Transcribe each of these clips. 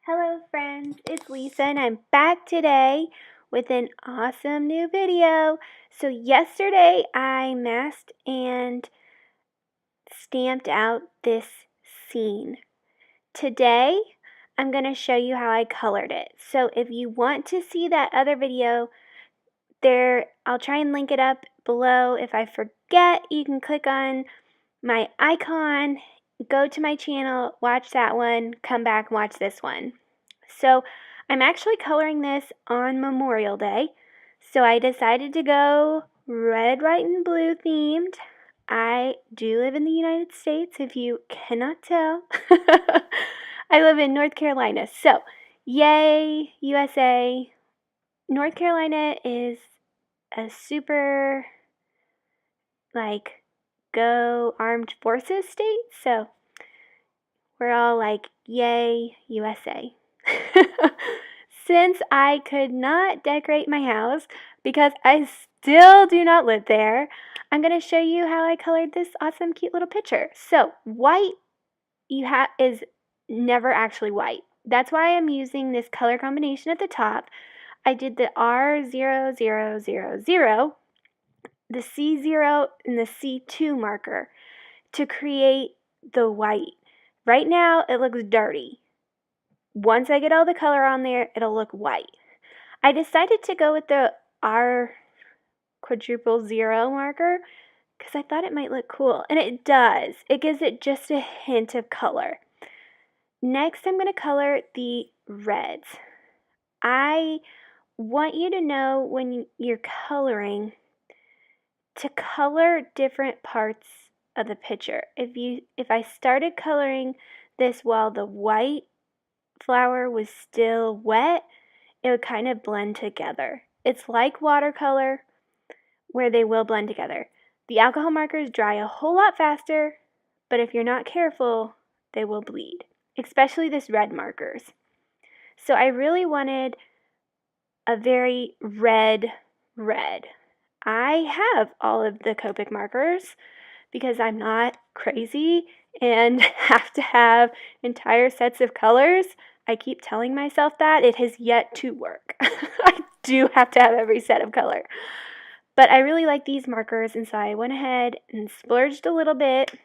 Hello friends, it's Lisa and I'm back today with an awesome new video. So yesterday I masked and stamped out this scene. Today I'm going to show you how I colored it. So if you want to see that other video, I'll try and link it up below. If I forget, you can click on my icon, go to my channel, watch that one, come back and watch this one. So I'm actually coloring this on Memorial Day. So I decided to go red, white, and blue themed. I do live in the United States, if you cannot tell. I live in North Carolina. So, yay, USA. North Carolina is a super, go armed forces state. So, we're all like, yay, USA. Since I could not decorate my house because I still do not live there, I'm going to show you how I colored this awesome cute little picture. So white is never actually white. That's why I'm using this color combination at the top. I did the R0000, the C0 and the C2 marker to create the white. Right now it looks dirty. Once I get all the color on there, it'll look white. I decided to go with the R quadruple 0 marker because I thought it might look cool. And it does. It gives it just a hint of color. Next, I'm going to color the reds. I want you to know when you're coloring to color different parts of the picture. If I started coloring this while the white flower was still wet, it would kind of blend together. It's like watercolor where they will blend together. The alcohol markers dry a whole lot faster, but if you're not careful, they will bleed, especially this red markers. So I really wanted a very red. I have all of the Copic markers because I'm not crazy and have to have entire sets of colors. I keep telling myself that. It has yet to work. I do have to have every set of color. But I really like these markers, and so I went ahead and splurged a little bit.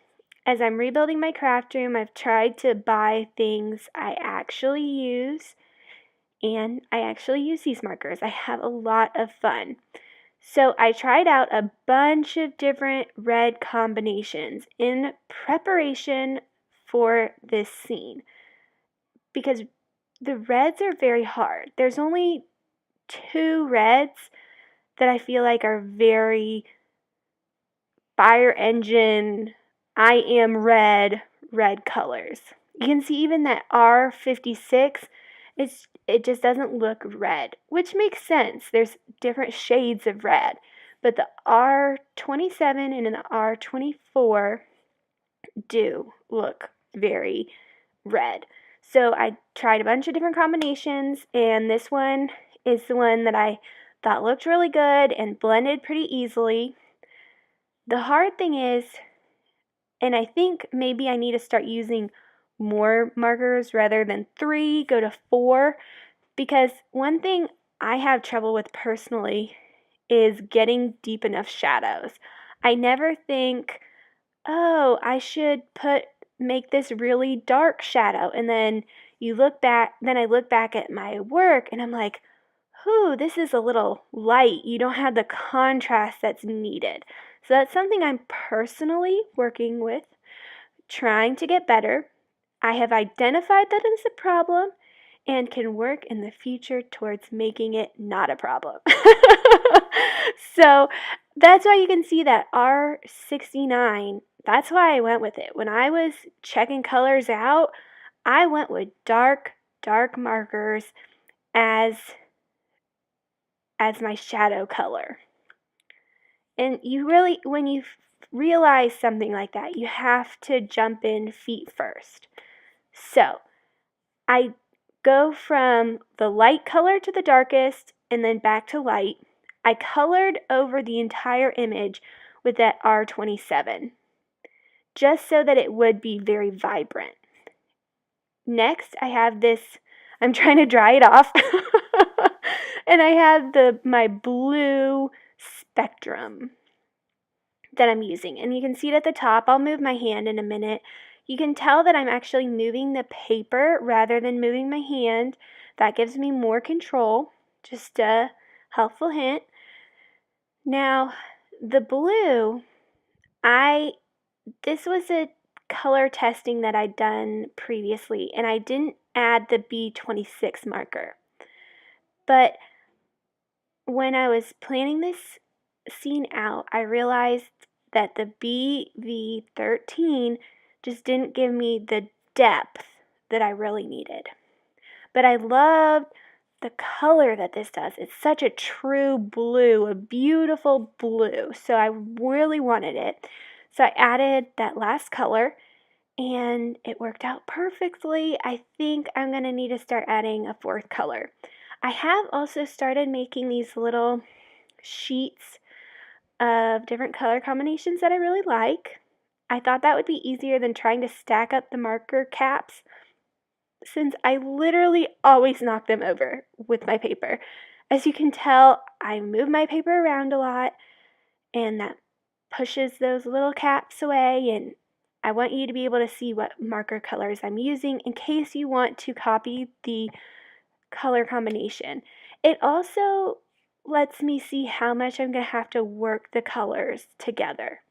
As I'm rebuilding my craft room, I've tried to buy things I actually use, and I actually use these markers. I have a lot of fun. So I tried out a bunch of different red combinations in preparation for this scene because the reds are very hard. There's only 2 reds that I feel like are very fire engine, I am red colors. You can see even that R56, it just doesn't look red, which makes sense. There's different shades of red. But the R27 and the R24 do look very red. So I tried a bunch of different combinations, and this one is the one that I thought looked really good and blended pretty easily. The hard thing is, and I think maybe I need to start using more markers rather than 3, go to 4, because one thing I have trouble with personally is getting deep enough shadows. I never think, oh, I should make this really dark shadow, and then I look back at my work and I'm like, ooh, this is a little light. You don't have the contrast that's needed. So that's something I'm personally working with, trying to get better. I have identified that it's a problem and can work in the future towards making it not a problem. So that's why you can see that R69, that's why I went with it. When I was checking colors out, I went with dark markers as my shadow color. And when you realize something like that, you have to jump in feet first. So I go from the light color to the darkest and then back to light. I colored over the entire image with that R27, just so that it would be very vibrant. Next, I have this I'm trying to dry it off. And I have my blue spectrum that I'm using. And you can see it at the top. I'll move my hand in a minute. You can tell that I'm actually moving the paper rather than moving my hand. That gives me more control. Just a helpful hint. Now, the blue, this was a color testing that I'd done previously, and I didn't add the B26 marker. But when I was planning this scene out, I realized that the BV13 just didn't give me the depth that I really needed. But I loved the color that this does. It's such a true blue, a beautiful blue. So I really wanted it. So I added that last color and it worked out perfectly. I think I'm going to need to start adding a fourth color. I have also started making these little sheets of different color combinations that I really like. I thought that would be easier than trying to stack up the marker caps, since I literally always knock them over with my paper. As you can tell, I move my paper around a lot, and that pushes those little caps away, and I want you to be able to see what marker colors I'm using in case you want to copy the color combination. It also lets me see how much I'm going to have to work the colors together,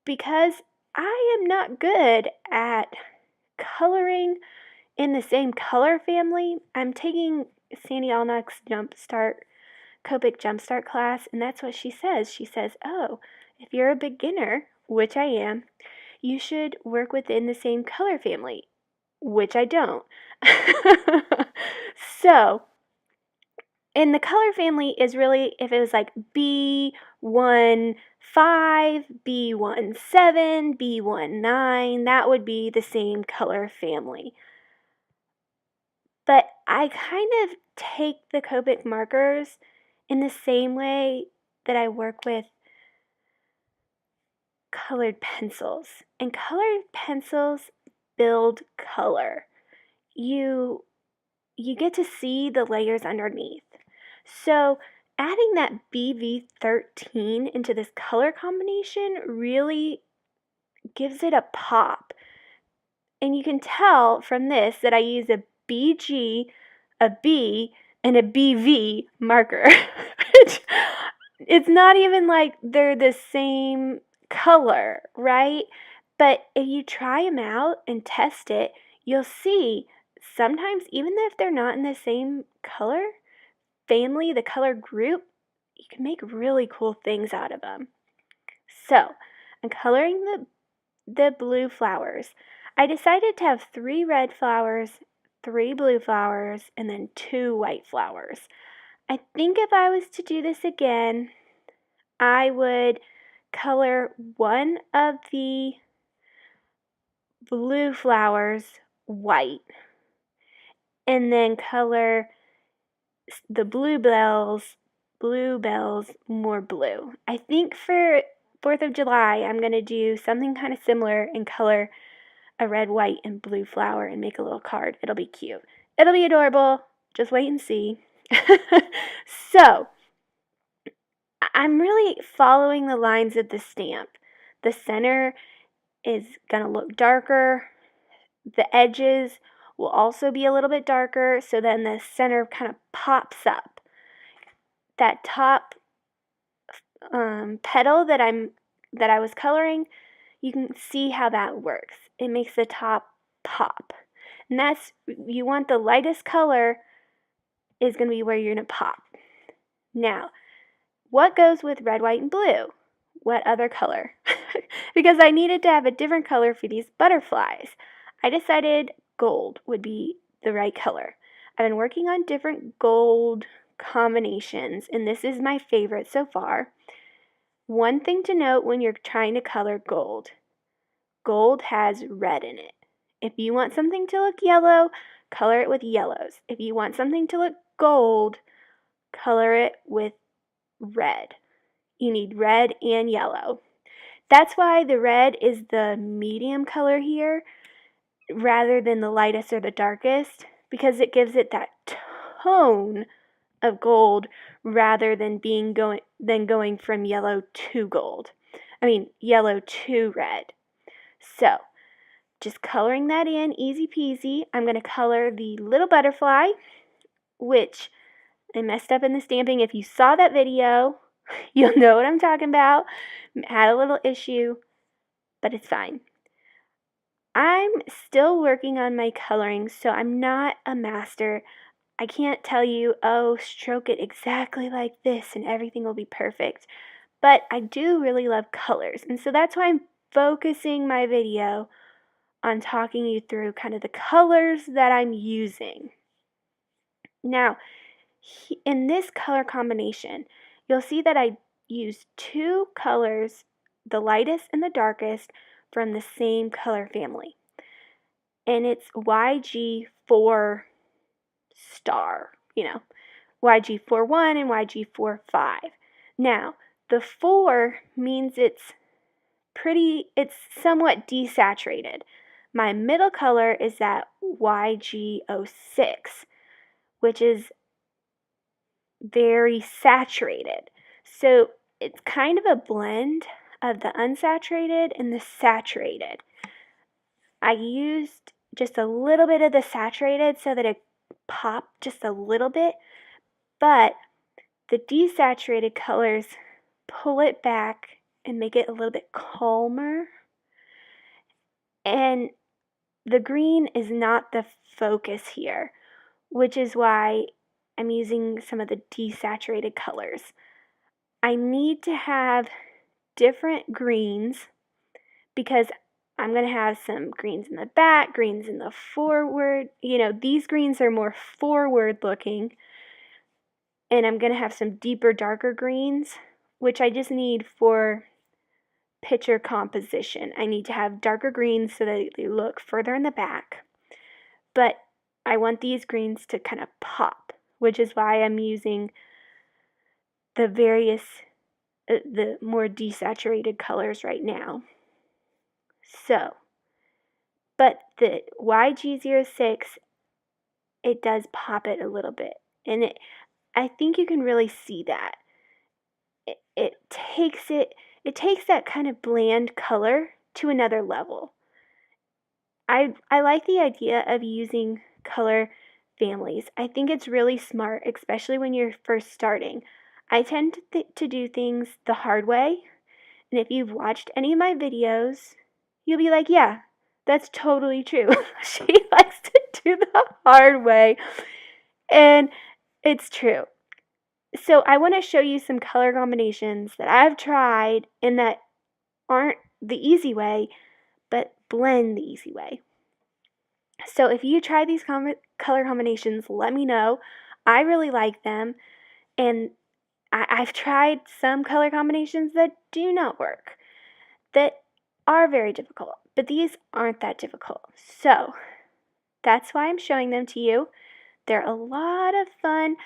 because I am not good at coloring in the same color family. I'm taking Sandy Allnock's Copic Jumpstart class, and that's what she says. She says, oh, if you're a beginner, which I am, you should work within the same color family, which I don't. So, and the color family is really, if it was like B15, B17, B19, that would be the same color family. But I kind of take the Copic markers in the same way that I work with colored pencils. And colored pencils build color. You get to see the layers underneath. So adding that BV13 into this color combination really gives it a pop. And you can tell from this that I use a BG, a B, and a BV marker. It's not even like they're the same color, right? But if you try them out and test it, you'll see sometimes, even if they're not in the same color family, the color group, you can make really cool things out of them. So, I'm coloring the blue flowers. I decided to have 3 red flowers, 3 blue flowers, and then 2 white flowers. I think if I was to do this again, I would color one of the blue flowers white, and then color the bluebells more blue. I think for 4th of July, I'm going to do something kind of similar and color a red, white, and blue flower and make a little card. It'll be cute. It'll be adorable. Just wait and see. So, I'm really following the lines of the stamp. The center is going to look darker. The edges will also be a little bit darker, so then the center kind of pops up. That top petal that I was coloring, you can see how that works. It makes the top pop. And you want the lightest color is going to be where you're going to pop. Now, what goes with red, white, and blue? What other color? Because I needed to have a different color for these butterflies. I decided gold would be the right color. I've been working on different gold combinations, and this is my favorite so far. One thing to note when you're trying to color gold has red in it. If you want something to look yellow, color it with yellows. If you want something to look gold, color it with red. You need red and yellow. That's why the red is the medium color here rather than the lightest or the darkest, because it gives it that tone of gold rather than going from yellow to gold. I mean, yellow to red. So, just coloring that in, easy peasy. I'm going to color the little butterfly, which I messed up in the stamping. If you saw that video, you'll know what I'm talking about. Had a little issue, but it's fine. I'm still working on my coloring, so I'm not a master. I can't tell you, oh, stroke it exactly like this and everything will be perfect. But I do really love colors, and so that's why I'm focusing my video on talking you through kind of the colors that I'm using. Now, in this color combination, you'll see that I used two colors, the lightest and the darkest, from the same color family. And it's YG4 star, YG41 and YG45. Now, the 4 means it's somewhat desaturated. My middle color is that YG06, which is very saturated. So it's kind of a blend of the unsaturated and the saturated. I used just a little bit of the saturated so that it popped just a little bit, but the desaturated colors pull it back and make it a little bit calmer. And the green is not the focus here, which is why I'm using some of the desaturated colors. I need to have different greens because I'm going to have some greens in the back, greens in the forward. These greens are more forward looking. And I'm going to have some deeper, darker greens, which I just need for picture composition. I need to have darker greens so that they look further in the back. But I want these greens to kind of pop, which is why I'm using the more desaturated colors right now. So, but the YG06, it does pop it a little bit. And I think you can really see that. It takes that kind of bland color to another level. I like the idea of using color families. I think it's really smart, especially when you're first starting. I tend to do things the hard way, and if you've watched any of my videos, you'll be like, yeah, that's totally true. She likes to do the hard way, and it's true. So I want to show you some color combinations that I've tried and that aren't the easy way, but blend the easy way. So if you try these color combinations, let me know. I really like them, and I've tried some color combinations that do not work, that are very difficult, but these aren't that difficult. So that's why I'm showing them to you. They're a lot of fun.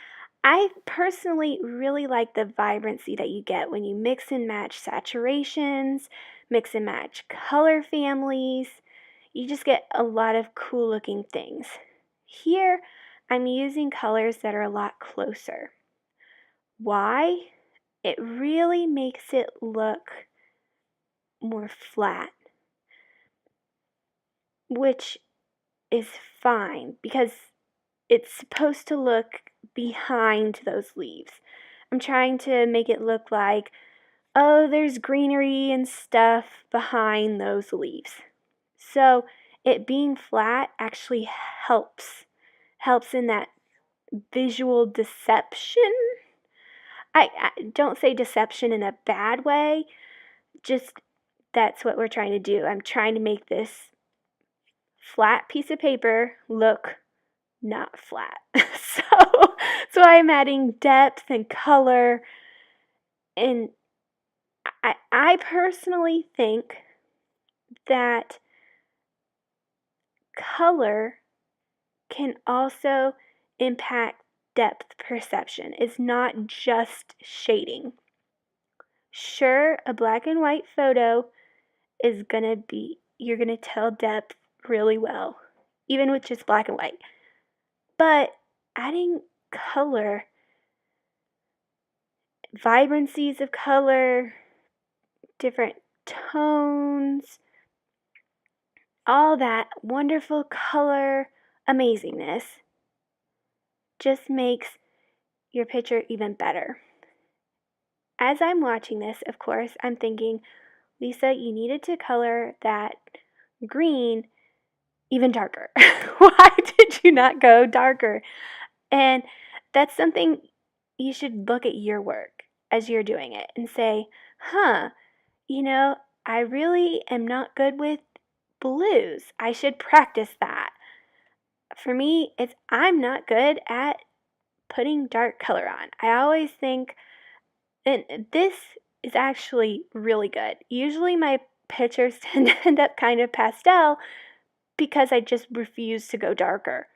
I personally really like the vibrancy that you get when you mix and match saturations, mix and match color families. You just get a lot of cool looking things. Here, I'm using colors that are a lot closer. Why? It really makes it look more flat, which is fine because it's supposed to look behind those leaves. I'm trying to make it look like, oh, there's greenery and stuff behind those leaves. So it being flat actually helps in that visual deception. I don't say deception in a bad way, just that's what we're trying to do. I'm trying to make this flat piece of paper look not flat. So I'm adding depth and color, and I personally think that color can also impact depth perception. It's not just shading. Sure, a black and white photo is you're gonna tell depth really well, even with just black and white. but adding color, vibrancies of color, different tones, all that wonderful color amazingness just makes your picture even better. As I'm watching this, of course, I'm thinking, Lisa, you needed to color that green even darker. Why did you not go darker? And that's something you should look at your work as you're doing it and say, I really am not good with blues. I should practice that. For me, I'm not good at putting dark color on. I always think, and this is actually really good. Usually my pictures tend to end up kind of pastel because I just refuse to go darker.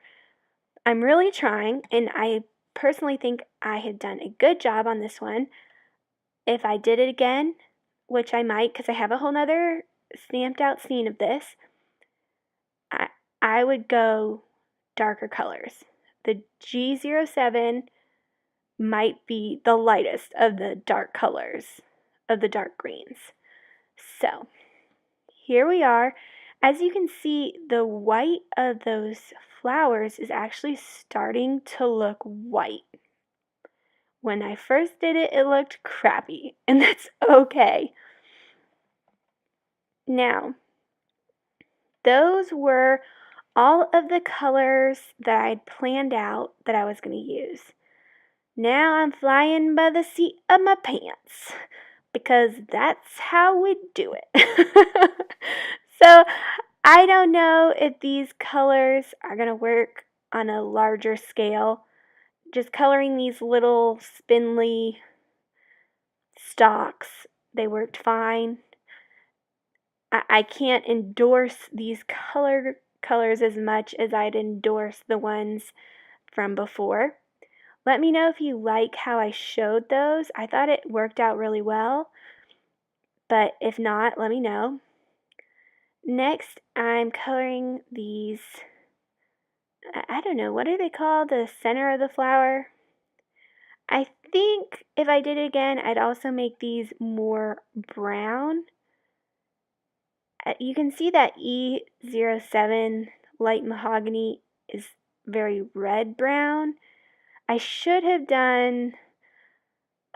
I'm really trying, and I personally think I had done a good job on this one. If I did it again, which I might because I have a whole nother stamped out scene of this, I would go darker colors. The G07 might be the lightest of the dark colors, of the dark greens. So, here we are. As you can see, the white of those flowers is actually starting to look white. When I first did it, it looked crappy, and that's okay. Now, those were all of the colors that I'd planned out that I was going to use. Now I'm flying by the seat of my pants because that's how we do it. So I don't know if these colors are going to work on a larger scale. Just coloring these little spindly stalks, they worked fine. I can't endorse these colors as much as I'd endorse the ones from before. Let me know if you like how I showed those. I thought it worked out really well, but if not, let me know. Next, I'm coloring these, I don't know, what are they called? The center of the flower? I think if I did it again, I'd also make these more brown. You can see that E07 light mahogany is very red-brown. I should have done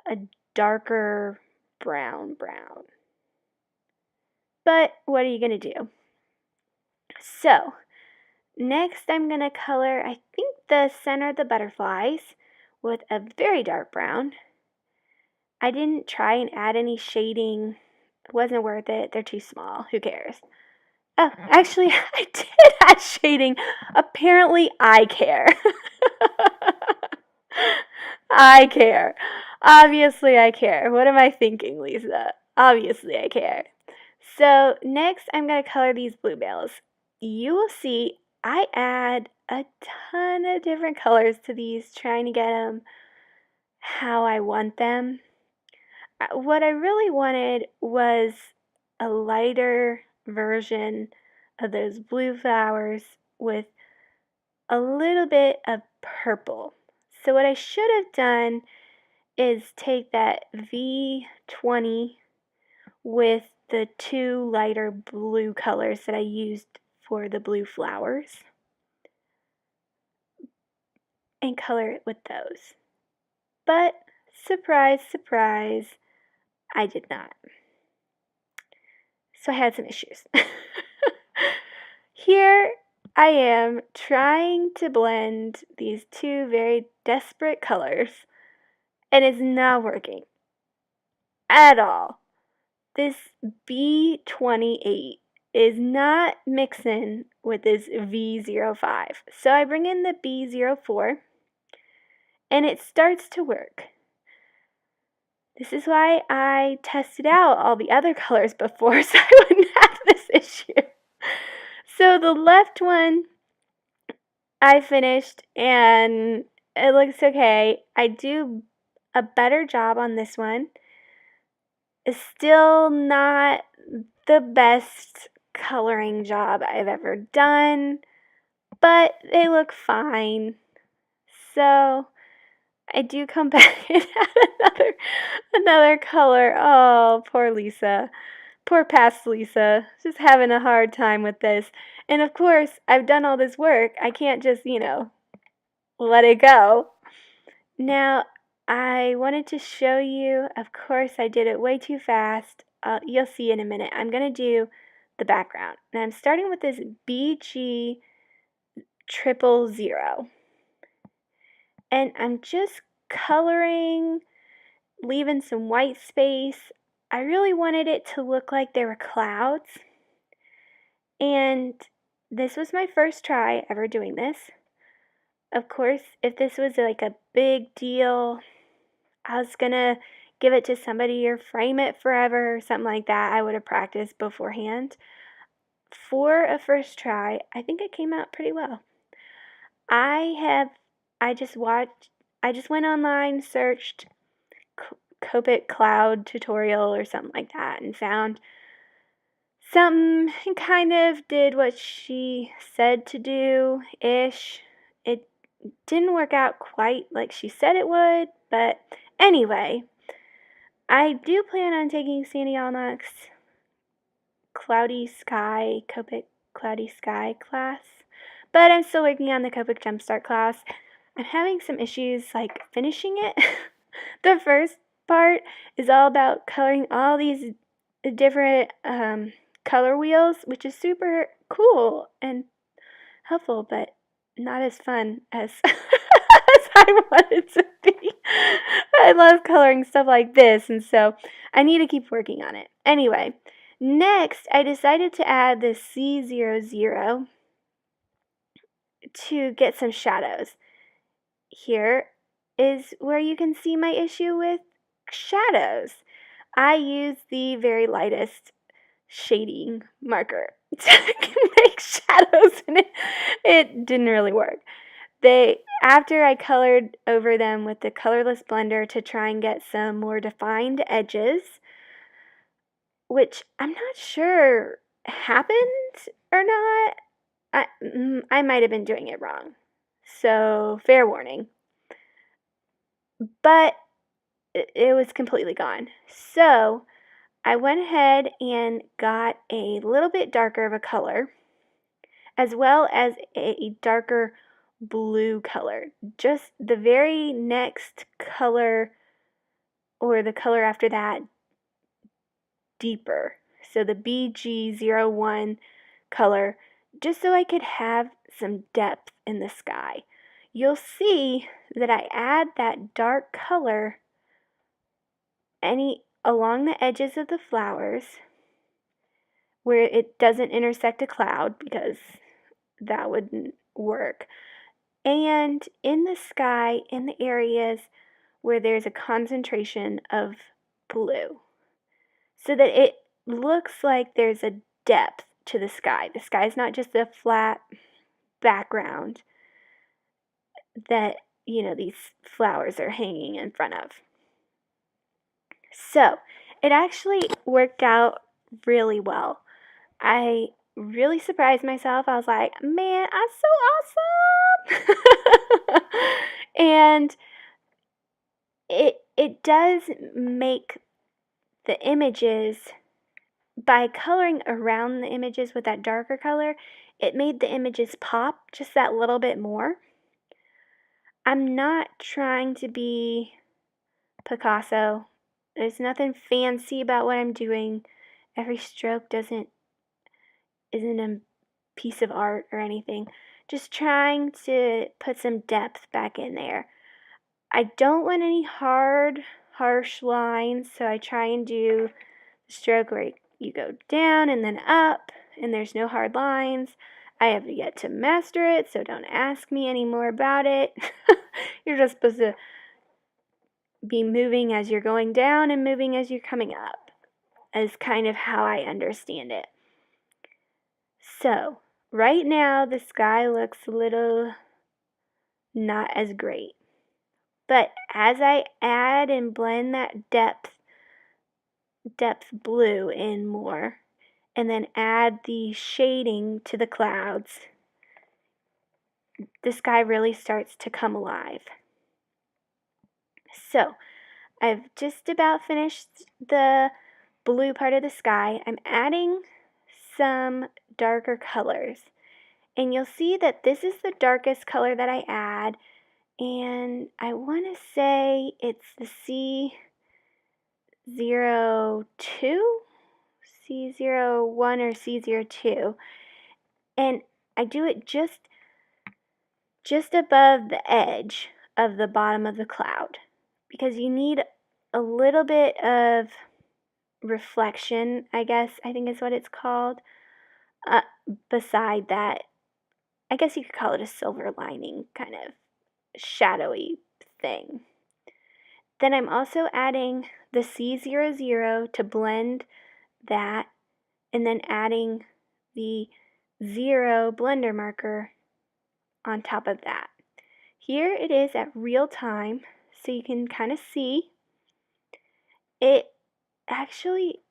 a darker brown. But what are you going to do? So, next I'm going to color, I think, the center of the butterflies with a very dark brown. I didn't try and add any shading. It wasn't worth it. They're too small. Who cares? Oh, actually, I did add shading. Apparently, I care. I care. Obviously, I care. What am I thinking, Lisa? Obviously, I care. So, next, I'm going to color these bluebells. You will see I add a ton of different colors to these, trying to get them how I want them. What I really wanted was a lighter version of those blue flowers with a little bit of purple. So what I should have done is take that V20 with the two lighter blue colors that I used for the blue flowers and color it with those. But surprise, surprise, I did not. So I had some issues. Here I am trying to blend these two very desperate colors, and it's not working at all. This B28 is not mixing with this V05. So I bring in the B04, and it starts to work. This is why I tested out all the other colors before, so I wouldn't have this issue. So the left one I finished, and it looks okay. I do a better job on this one. It's still not the best coloring job I've ever done, but they look fine. So I do come back and add another color. Oh, poor Lisa. Poor past Lisa. Just having a hard time with this. And of course, I've done all this work. I can't just, let it go. Now, I wanted to show you, of course, I did it way too fast. You'll see in a minute. I'm going to do the background. And I'm starting with this BG 000. And I'm just coloring, leaving some white space. I really wanted it to look like there were clouds. And this was my first try ever doing this. Of course, if this was like a big deal, I was gonna give it to somebody or frame it forever or something like that, I would have practiced beforehand. For a first try, I think it came out pretty well. I just went online, searched Copic cloud tutorial or something like that, and found something and kind of did what she said to do ish. It didn't work out quite like she said it would, but anyway, I do plan on taking Sandy Allnock's Copic Cloudy Sky class, but I'm still working on the Copic Jumpstart class. I'm having some issues like finishing it. The first part is all about coloring all these different color wheels, which is super cool and helpful, but not as fun as as I want it to be. I love coloring stuff like this, and so I need to keep working on it. Anyway, next I decided to add this C00 to get some shadows. Here is where you can see my issue with shadows. I use the very lightest shading marker to make shadows, and it didn't really work. After I colored over them with the colorless blender to try and get some more defined edges, which I'm not sure happened or not. I might have been doing it wrong. So, fair warning. But it was completely gone. So, I went ahead and got a little bit darker of a color, as well as a darker blue color. Just the very next color, or the color after that, deeper. So the BG01 color, just so I could have some depth in the sky. You'll see that I add that dark color along the edges of the flowers where it doesn't intersect a cloud, because that wouldn't work. And in the sky, in the areas where there's a concentration of blue, so that it looks like there's a depth to the sky. The sky is not just a flat background that, these flowers are hanging in front of. So, it actually worked out really well. I really surprised myself. I was like, man, I'm so awesome! And it does make the images, by coloring around the images with that darker color, it made the images pop just that little bit more. I'm not trying to be Picasso. There's nothing fancy about what I'm doing. Every stroke isn't a piece of art or anything. Just trying to put some depth back in there. I don't want any harsh lines, so I try and do the stroke where you go down and then up, and there's no hard lines. I have yet to master it, so don't ask me any more about it. You're just supposed to be moving as you're going down and moving as you're coming up, is kind of how I understand it. So, right now the sky looks a little not as great. But as I add and blend that depth blue in more, and then add the shading to the clouds, the sky really starts to come alive. So, I've just about finished the blue part of the sky. I'm adding some darker colors. And you'll see that this is the darkest color that I add. And I want to say it's the C02, C01 or C02. And I do it just above the edge of the bottom of the cloud, because you need a little bit of reflection, I think is what it's called. Beside that, I guess you could call it a silver lining, kind of shadowy thing. Then I'm also adding the C00 to blend that, and then adding the 0 blender marker on top of that. Here it is at real time, so you can kind of see. It actually,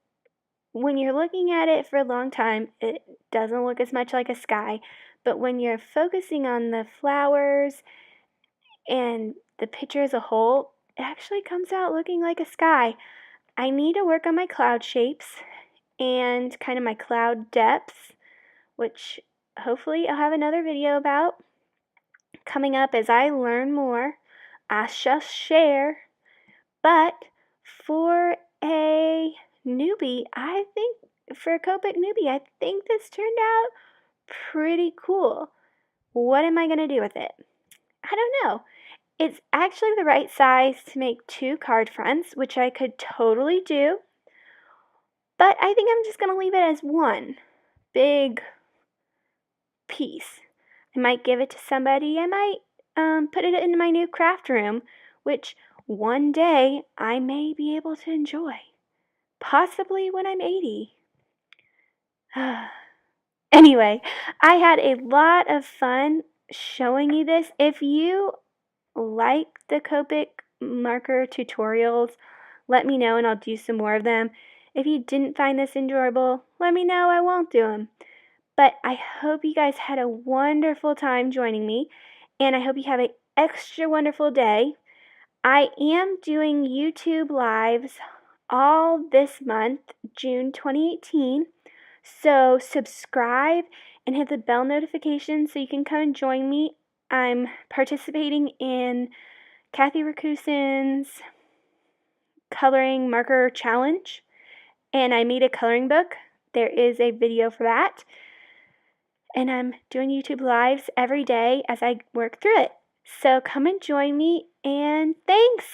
when you're looking at it for a long time, it doesn't look as much like a sky, but when you're focusing on the flowers and the picture as a whole, it actually comes out looking like a sky. I need to work on my cloud shapes and kind of my cloud depths, which hopefully I'll have another video about coming up as I learn more. I shall share. But for a newbie, for a Copic newbie, I think this turned out pretty cool. What am I going to do with it? I don't know. It's actually the right size to make 2 card fronts, which I could totally do. But I think I'm just going to leave it as one big piece. I might give it to somebody. I might put it in my new craft room, which one day I may be able to enjoy. Possibly when I'm 80. Anyway, I had a lot of fun showing you this. If you like the Copic marker tutorials, let me know and I'll do some more of them. If you didn't find this enjoyable, let me know. I won't do them. But I hope you guys had a wonderful time joining me, and I hope you have an extra wonderful day. I am doing YouTube Lives all this month, June 2018. So subscribe and hit the bell notification so you can come and join me. I'm participating in Kathy Rakusin's coloring marker challenge, and I made a coloring book. There is a video for that. And I'm doing YouTube Lives every day as I work through it. So come and join me, and thanks!